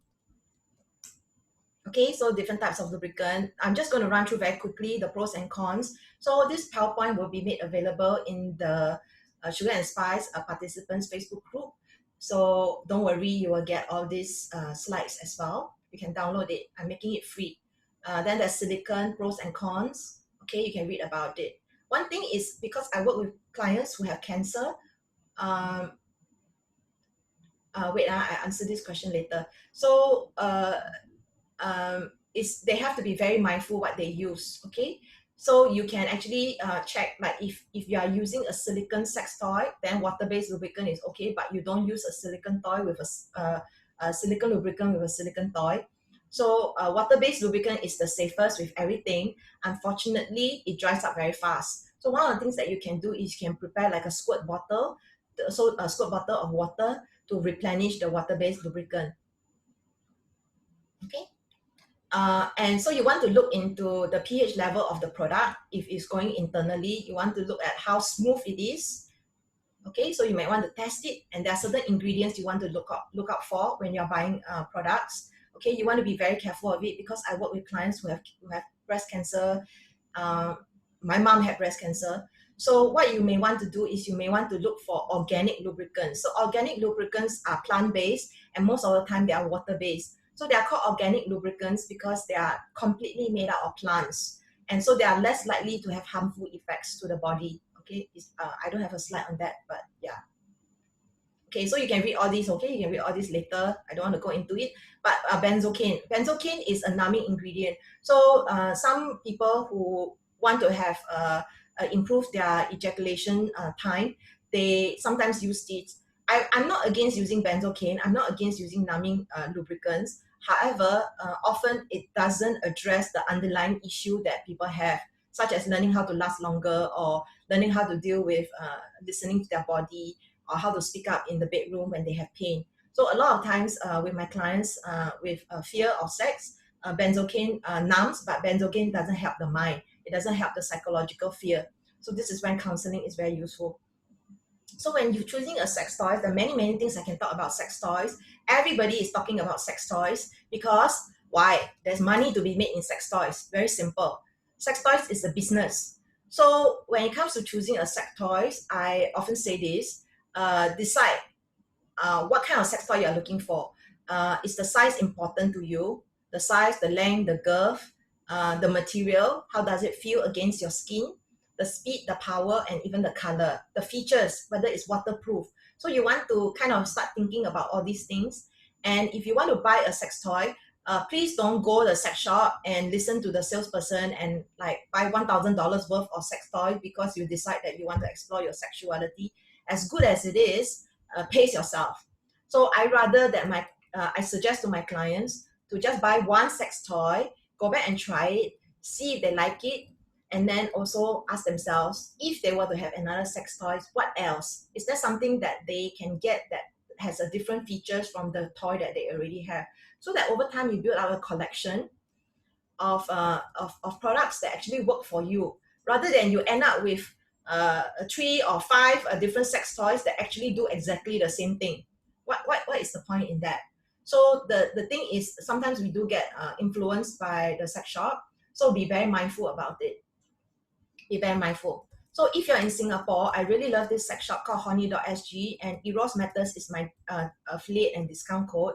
Okay, so different types of lubricant. I'm just going to run through very quickly the pros and cons. So this PowerPoint will be made available in the Sugar and Spice participants Facebook group. So don't worry, you will get all these slides as well. You can download it. I'm making it free. Then there's silicone pros and cons. Okay, you can read about it. One thing is, because I work with clients who have cancer, I answer this question later. So they have to be very mindful what they use. Okay, so you can actually check, like if you are using a silicone sex toy, then water-based lubricant is okay, but you don't use a silicone toy with a silicone lubricant with a silicone toy. So water-based lubricant is the safest with everything. Unfortunately, it dries up very fast. So one of the things that you can do is you can prepare like a squirt bottle, so a squirt bottle of water to replenish the water-based lubricant. Okay. And so you want to look into the pH level of the product. If it's going internally, you want to look at how smooth it is. Okay, so you might want to test it, and there are certain ingredients you want to look out for when you're buying products. Okay, you want to be very careful of it, because I work with clients who have breast cancer. My mom had breast cancer. So what you may want to do is you may want to look for organic lubricants. So organic lubricants are plant-based, and most of the time they are water-based. So they are called organic lubricants because they are completely made out of plants. And so they are less likely to have harmful effects to the body. Okay, I don't have a slide on that, but yeah. Okay, so you can read all these, okay? You can read all this later. I don't want to go into it. But benzocaine. Benzocaine is a numbing ingredient. So some people who want to have improve their ejaculation time, they sometimes use it. I'm not against using benzocaine. I'm not against using numbing lubricants. However, often it doesn't address the underlying issue that people have, such as learning how to last longer, or learning how to deal with listening to their body, or how to speak up in the bedroom when they have pain. So a lot of times with my clients with fear of sex, benzocaine numbs, but benzocaine doesn't help the mind. It doesn't help the psychological fear. So this is when counseling is very useful. So when you're choosing a sex toy, there are many things I can talk about sex toys. Everybody is talking about sex toys because why? There's money to be made in sex toys. Very simple. Sex toys is a business. So when it comes to choosing a sex toys, I often say this, decide what kind of sex toy you're looking for. Is the size important to you? The size, the length, the girth, the material, how does it feel against your skin? The speed, the power, and even the color, the features, whether it's waterproof. So you want to kind of start thinking about all these things. And if you want to buy a sex toy, please don't go to the sex shop and listen to the salesperson and like buy $1,000 worth of sex toys because you decide that you want to explore your sexuality. As good as it is, pace yourself. So I suggest to my clients to just buy one sex toy, go back and try it, see if they like it, and then also ask themselves if they were to have another sex toys, what else? Is there something that they can get that has a different features from the toy that they already have? So that over time you build out a collection of products that actually work for you, rather than you end up with 3 or 5 different sex toys that actually do exactly the same thing. What is the point in that? So the thing is, sometimes we do get influenced by the sex shop, so be very mindful about it. Be very mindful. So if you're in Singapore, I really love this sex shop called honey.sg, and Eros Matters is my affiliate and discount code.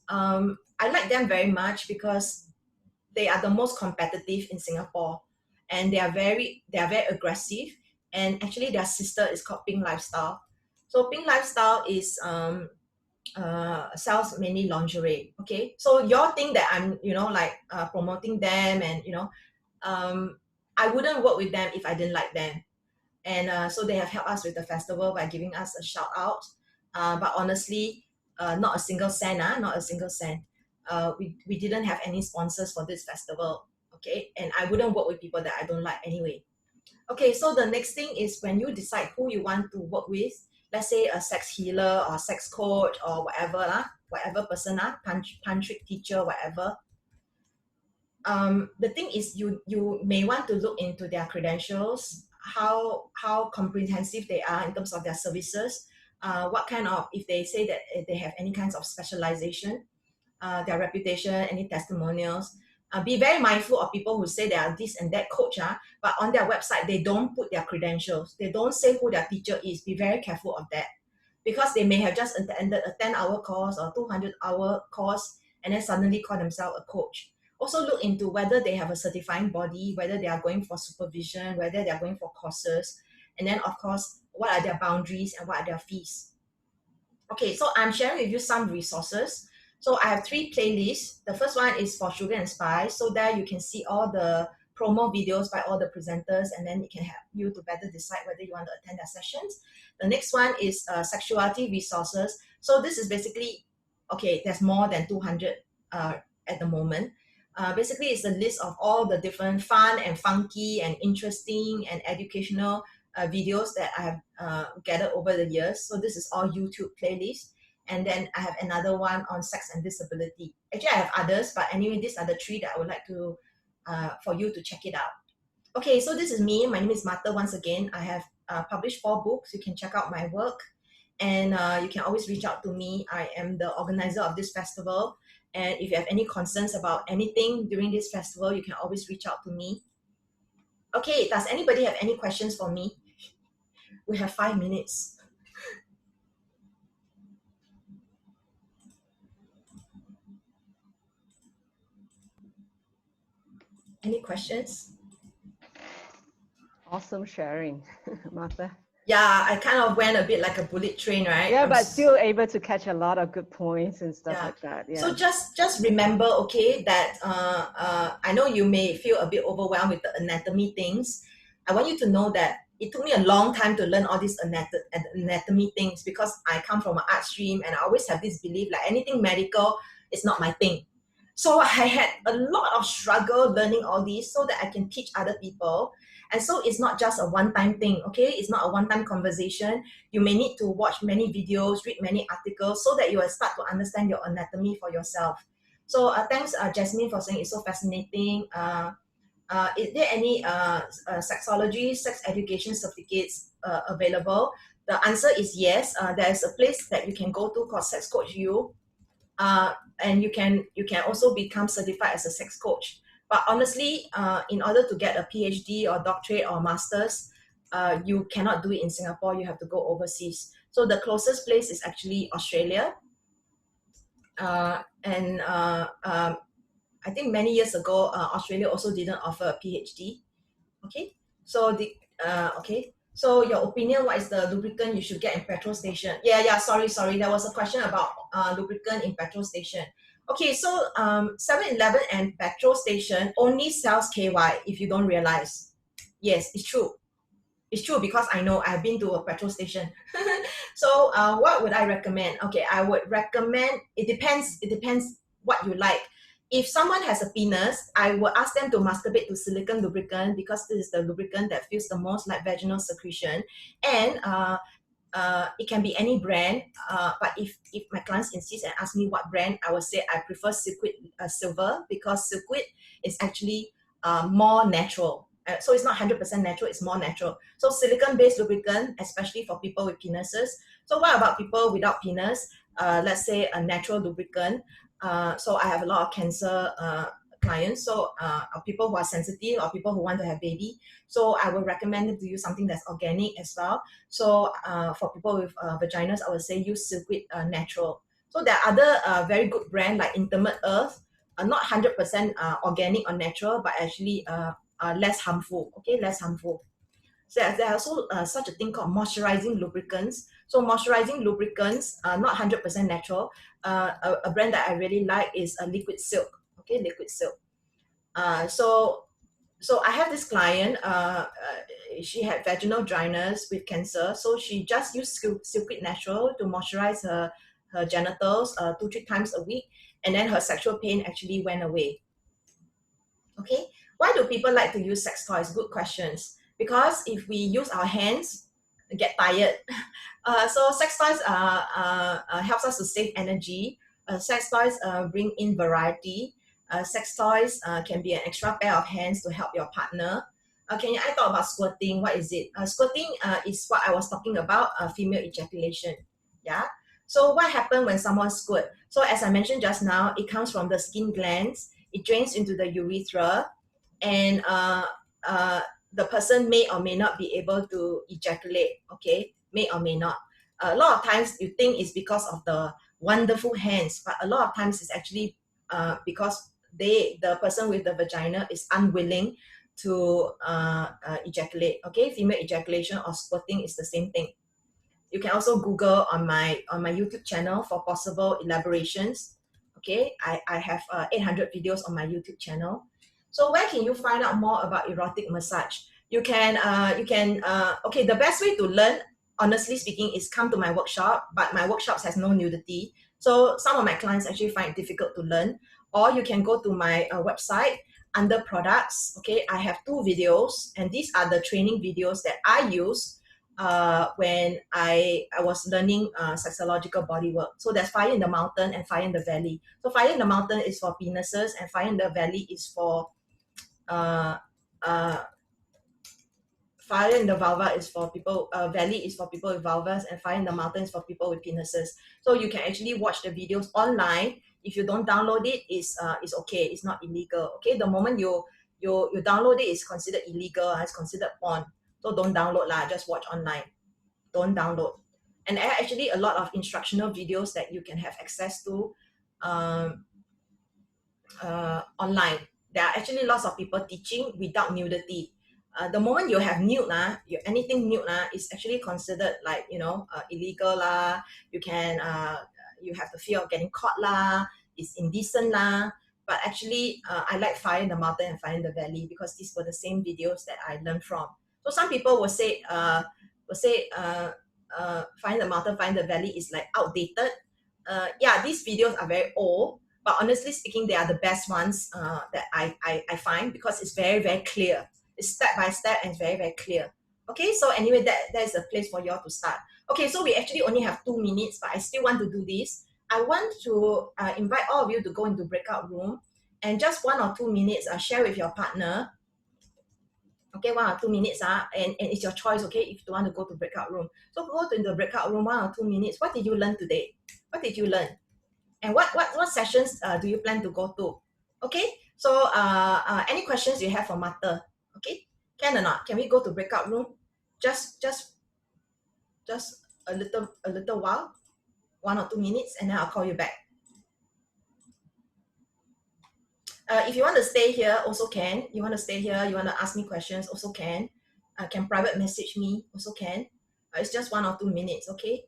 I like them very much because they are the most competitive in Singapore, and they are very aggressive. And actually, their sister is called Pink Lifestyle. So Pink Lifestyle is sells mainly lingerie. Okay, so y'all think that I'm promoting them, and I wouldn't work with them if I didn't like them. And so they have helped us with the festival by giving us a shout out. But honestly, not a single cent, not a single cent. We didn't have any sponsors for this festival, okay? And I wouldn't work with people that I don't like anyway. Okay, so the next thing is when you decide who you want to work with, let's say a sex healer or sex coach or whatever person, tantric teacher, whatever. The thing is you may want to look into their credentials, how comprehensive they are in terms of their services, what kind of, if they say that they have any kinds of specialization, their reputation, any testimonials. Be very mindful of people who say they are this and that coach, but on their website they don't put their credentials. They don't say who their teacher is. Be very careful of that, because they may have just attended a 10-hour course or 200-hour course and then suddenly call themselves a coach. Also look into whether they have a certifying body, whether they are going for supervision, whether they are going for courses, and then of course, what are their boundaries and what are their fees. Okay, so I'm sharing with you some resources. So I have 3 playlists. The first one is for Sugar and Spice. So there you can see all the promo videos by all the presenters, and then it can help you to better decide whether you want to attend their sessions. The next one is Sexuality resources. So this is basically, okay, there's more than 200 at the moment. Basically, it's a list of all the different fun and funky and interesting and educational videos that I have gathered over the years. So this is all YouTube playlist. And then I have another one on sex and disability. Actually, I have others, but anyway, these are the 3 that I would like to for you to check it out. Okay, so this is me. My name is Martha once again. I have published 4 books. You can check out my work, and you can always reach out to me. I am the organizer of this festival, and if you have any concerns about anything during this festival, you can always reach out to me. Okay, does anybody have any questions for me? We have 5 minutes. Any questions? Awesome sharing, Martha. Yeah, I kind of went a bit like a bullet train, right? Yeah, but still able to catch a lot of good points and stuff like that. Yeah. So just remember, okay, that I know you may feel a bit overwhelmed with the anatomy things. I want you to know that it took me a long time to learn all these anatomy things, because I come from an art stream and I always have this belief like anything medical is not my thing. So I had a lot of struggle learning all these so that I can teach other people. And so it's not just a one-time thing, okay? It's not a one-time conversation. You may need to watch many videos, read many articles, so that you will start to understand your anatomy for yourself. So thanks, Jasmine, for saying it's so fascinating. Is there any sexology, sex education certificates available? The answer is yes. There's a place that you can go to called Sex Coach U. And you can also become certified as a sex coach. But honestly, in order to get a PhD or doctorate or master's, you cannot do it in Singapore. You have to go overseas. So the closest place is actually Australia. I think many years ago, Australia also didn't offer a PhD. Okay, so So your opinion, what is the lubricant you should get in petrol station? Yeah, sorry. There was a question about lubricant in petrol station. Okay, so 7-Eleven and petrol station only sells KY if you don't realize. Yes, it's true. It's true because I know I've been to a petrol station. So what would I recommend? Okay, I would recommend, it depends what you like. If someone has a penis, I would ask them to masturbate to silicone lubricant because this is the lubricant that feels the most like vaginal secretion. And it can be any brand, but if my clients insist and ask me what brand, I would say I prefer Silkwood Silver because Silkwood is actually more natural. So it's not 100% natural, it's more natural. So silicone-based lubricant, especially for people with penises. So what about people without penis? Let's say a natural lubricant. So I have a lot of cancer clients, so people who are sensitive or people who want to have baby. So I would recommend them to use something that's organic as well. So for people with vaginas, I would say use Silkwood Natural. So there are other very good brands like Intimate Earth, not 100% organic or natural, but actually less harmful, okay, less harmful. So there are also such a thing called moisturizing lubricants. So moisturizing lubricants are not 100% natural. A brand that I really like is Liquid Silk, okay, Liquid Silk. So I have this client, she had vaginal dryness with cancer, so she just used Silkwood Natural to moisturize her genitals 2-3 times a week, and then her sexual pain actually went away. Okay, why do people like to use sex toys? Good questions. Because if we use our hands, we get tired. So sex toys helps us to save energy. Sex toys bring in variety. Sex toys can be an extra pair of hands to help your partner. Can I talk about squirting? What is it? Squirting is what I was talking about, female ejaculation. Yeah. So what happens when someone squirt? So as I mentioned just now, it comes from the skin glands. It drains into the urethra, and the person may or may not be able to ejaculate. Okay, may or may not. A lot of times you think it's because of the wonderful hands, but a lot of times it's actually because the person with the vagina is unwilling to ejaculate. Okay, female ejaculation or squirting is the same thing. You can also Google on my YouTube channel for possible elaborations. Okay, I have 800 videos on my YouTube channel. So where can you find out more about erotic massage? You can okay, the best way to learn, honestly speaking, is come to my workshop, but my workshops has no nudity. So some of my clients actually find it difficult to learn. Or you can go to my website under products. Okay, I have 2 videos, and these are the training videos that I use when I was learning sexological bodywork. So there's Fire in the Mountain and Fire in the Valley. So Fire in the Mountain is for penises, and Fire in the Valley is for uh, uh, Fire in the Vulva is for people, Valley is for people with vulvas, and Fire in the Mountain is for people with penises. So you can actually watch the videos online. If you don't download it, it's okay. It's not illegal. Okay, the moment you download it, it's considered illegal. It's considered porn. So don't download lah. Just watch online. Don't download. And there are actually a lot of instructional videos that you can have access to online. There are actually lots of people teaching without nudity. The moment you have nude, anything nude is actually considered like, illegal lah. You can, you have the fear of getting caught lah. It's indecent lah. But actually, I like Fire in the Mountain and Fire in the Valley because these were the same videos that I learned from. So some people will say, Fire in the Mountain, Fire in the Valley is like outdated. Yeah, these videos are very old, but honestly speaking, they are the best ones that I find because it's very, very clear. It's step by step and it's very, very clear. Okay, so anyway, that is a place for you all to start. Okay, so we actually only have 2 minutes, but I still want to do this. I want to invite all of you to go into breakout room and just 1 or 2 minutes share with your partner. Okay, 1 or 2 minutes, and it's your choice, okay, if you want to go to breakout room. So go to the breakout room 1 or 2 minutes. What did you learn today? What did you learn? And what sessions do you plan to go to? Okay, so any questions you have for Mata? Okay, can or not? Can we go to breakout room? Just a little while, 1 or 2 minutes, and then I'll call you back. If you want to stay here, also can. You want to stay here, you want to ask me questions, also can. Can private message me, also can. It's just 1 or 2 minutes, okay?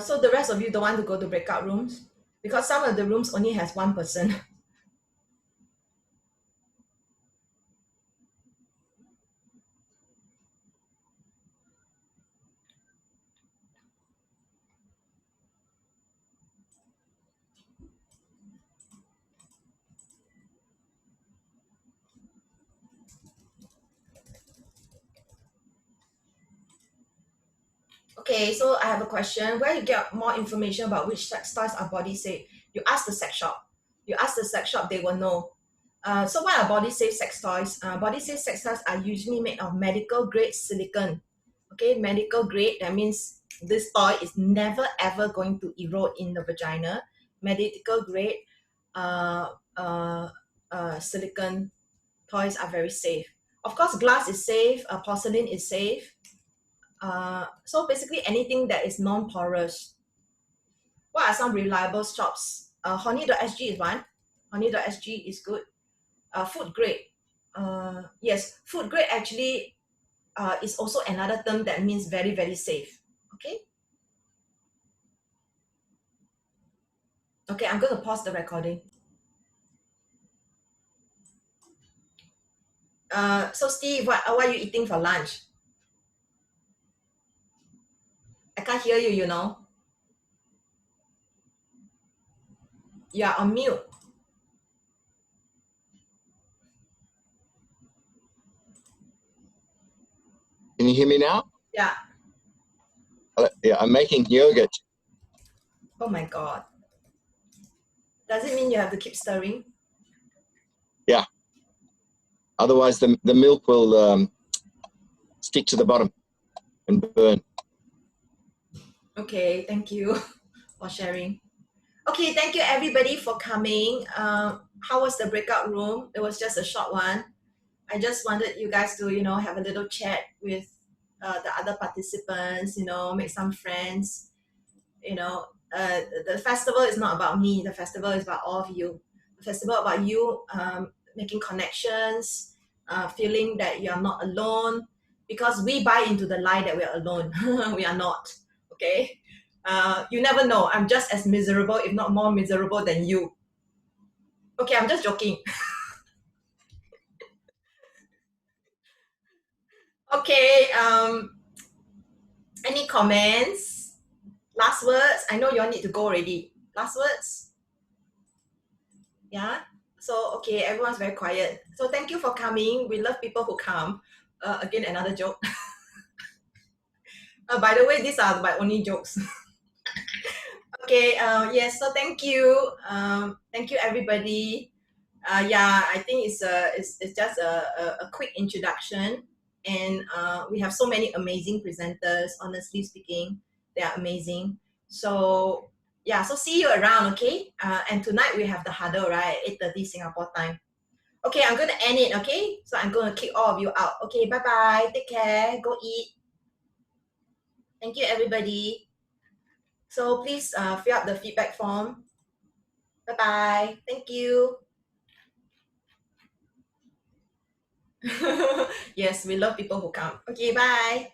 So the rest of you don't want to go to breakout rooms? Because some of the rooms only has one person. Okay, so I have a question. Where you get more information about which sex toys are body safe? You ask the sex shop. You ask the sex shop, they will know. So what are body safe sex toys? Body safe sex toys are usually made of medical grade silicone. Okay, medical grade, that means this toy is never ever going to erode in the vagina. Medical grade silicone toys are very safe. Of course, glass is safe, porcelain is safe. So basically anything that is non-porous. What are some reliable shops? Honey.sg is one. Honey.sg is good. Food grade. Yes, food grade actually is also another term that means very, very safe. Okay. Okay, I'm going to pause the recording. So Steve, what are you eating for lunch? I can't hear you, you know. You are on mute. Can you hear me now? Yeah. Yeah, I'm making yogurt. Oh my God. Does it mean you have to keep stirring? Yeah. Otherwise, the milk will stick to the bottom and burn. Okay, thank you for sharing. Okay, thank you everybody for coming. How was the breakout room? It was just a short one. I just wanted you guys to, have a little chat with the other participants, make some friends. The festival is not about me. The festival is about all of you. The festival about you making connections, feeling that you are not alone, because we buy into the lie that we are alone. We are not. Okay. You never know. I'm just as miserable, if not more miserable than you. Okay, I'm just joking. Okay. Any comments? Last words? I know you all need to go already. Last words? Yeah? So, okay, everyone's very quiet. So thank you for coming. We love people who come. Again, another joke. By the way, these are my only jokes. Okay, yes, so thank you. Thank you, everybody. Yeah, I think it's just a quick introduction. And we have so many amazing presenters, honestly speaking. They are amazing. So, yeah, so see you around, okay? And tonight we have the huddle, right? 8:30 Singapore time. Okay, I'm going to end it, okay? So I'm going to kick all of you out. Okay, bye-bye. Take care. Go eat. Thank you, everybody. So please fill up the feedback form. Bye-bye. Thank you. Yes, we love people who come. Okay, bye.